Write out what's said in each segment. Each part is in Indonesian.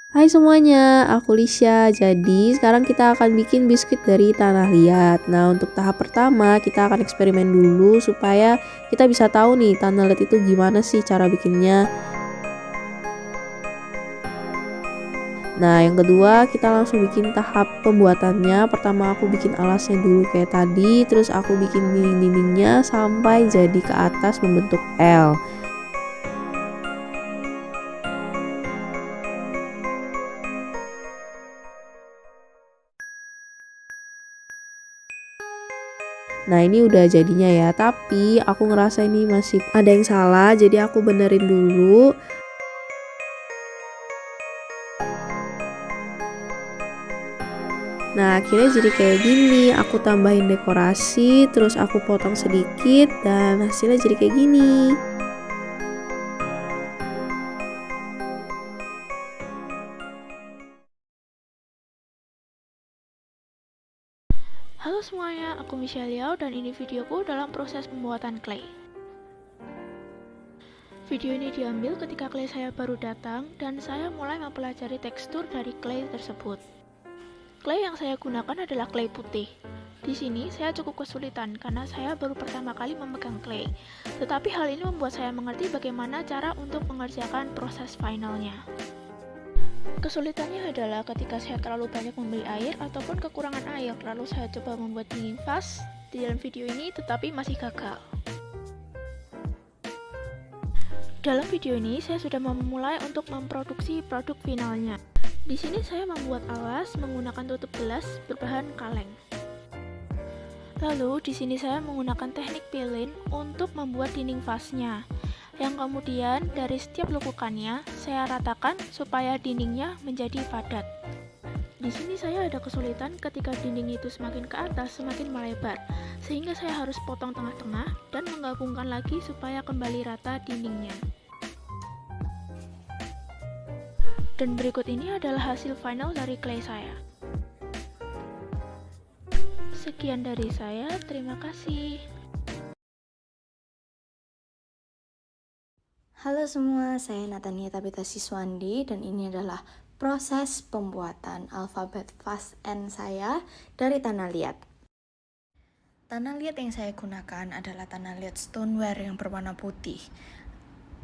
Hai semuanya, aku Lisha. Jadi sekarang kita akan bikin biskuit dari tanah liat. Nah, untuk tahap pertama kita akan eksperimen dulu supaya kita bisa tahu nih tanah liat itu gimana sih cara bikinnya. Nah, yang kedua kita langsung bikin tahap pembuatannya. Pertama aku bikin alasnya dulu kayak tadi, terus aku bikin dinding-dindingnya sampai jadi ke atas membentuk L. Nah, ini udah jadinya ya, tapi aku ngerasa ini masih ada yang salah, jadi aku benerin dulu. Nah, akhirnya jadi kayak gini. Aku tambahin dekorasi, terus aku potong sedikit, dan hasilnya jadi kayak gini. Halo semuanya, aku Michelle Liao dan ini videoku dalam proses pembuatan clay. Video ini diambil ketika clay saya baru datang dan saya mulai mempelajari tekstur dari clay tersebut. Clay yang saya gunakan adalah clay putih. Di sini saya cukup kesulitan karena saya baru pertama kali memegang clay. Tetapi hal ini membuat saya mengerti bagaimana cara untuk mengerjakan proses finalnya. Kesulitannya adalah ketika saya terlalu banyak membeli air ataupun kekurangan air, lalu saya coba membuat dingin vas di dalam video ini tetapi masih gagal. Dalam video ini saya sudah memulai untuk memproduksi produk finalnya. Di sini saya membuat alas menggunakan tutup gelas berbahan kaleng. Lalu di sini saya menggunakan teknik peeling untuk membuat dinding vasnya. Yang kemudian dari setiap lekukannya saya ratakan supaya dindingnya menjadi padat. Di sini saya ada kesulitan ketika dinding itu semakin ke atas semakin melebar, sehingga saya harus potong tengah-tengah dan menggabungkan lagi supaya kembali rata dindingnya. Dan berikut ini adalah hasil final dari clay saya. Sekian dari saya, terima kasih. Halo semua, saya Natania Tabita Siswandi dan ini adalah proses pembuatan alfabet fast N saya dari tanah liat. Tanah liat yang saya gunakan adalah tanah liat stoneware yang berwarna putih.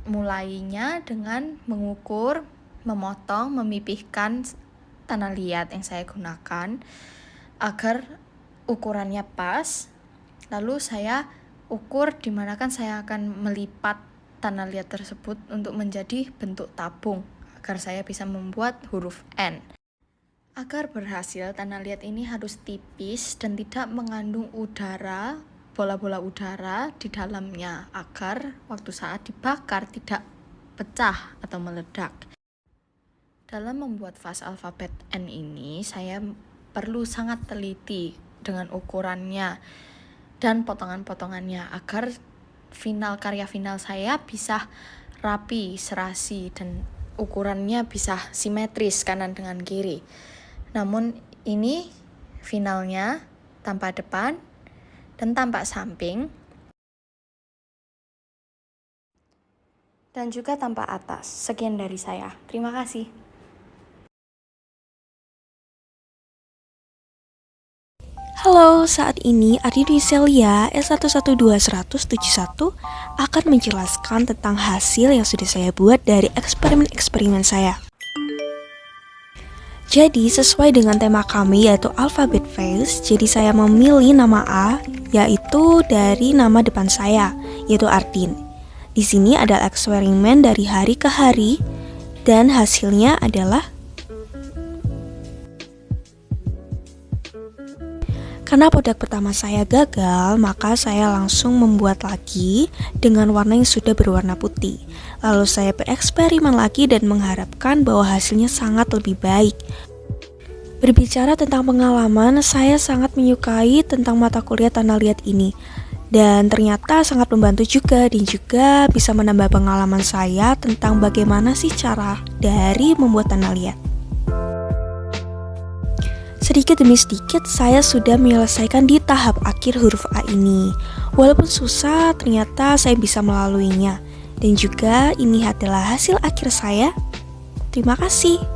Mulainya dengan mengukur, memotong, memipihkan tanah liat yang saya gunakan agar ukurannya pas. Lalu saya ukur dimana saya akan melipat tanah liat tersebut untuk menjadi bentuk tabung agar saya bisa membuat huruf N. Agar berhasil, tanah liat ini harus tipis dan tidak mengandung udara, bola-bola udara di dalamnya agar waktu saat dibakar tidak pecah atau meledak. Dalam membuat vas alfabet N ini, saya perlu sangat teliti dengan ukurannya dan potongan-potongannya agar karya final saya bisa rapi, serasi, dan ukurannya bisa simetris kanan dengan kiri. Namun ini finalnya tanpa depan dan tampak samping dan juga tanpa atas. Sekian dari saya. Terima kasih. Halo, saat ini Adi Dwi Celia S112171 akan menjelaskan tentang hasil yang sudah saya buat dari eksperimen-eksperimen saya. Jadi, sesuai dengan tema kami yaitu Alphabet Face, jadi saya memilih nama A, yaitu dari nama depan saya, yaitu Artin. Di sini adalah eksperimen dari hari ke hari, dan hasilnya adalah karena produk pertama saya gagal, maka saya langsung membuat lagi dengan warna yang sudah berwarna putih. Lalu saya bereksperimen lagi dan mengharapkan bahwa hasilnya sangat lebih baik. Berbicara tentang pengalaman, saya sangat menyukai tentang mata kuliah Tanah Liat ini. Dan ternyata sangat membantu juga dan juga bisa menambah pengalaman saya tentang bagaimana sih cara dari membuat Tanah Liat. Sedikit demi sedikit saya sudah menyelesaikan di tahap akhir huruf A ini. Walaupun susah, ternyata saya bisa melaluinya. Dan juga ini adalah hasil akhir saya. Terima kasih.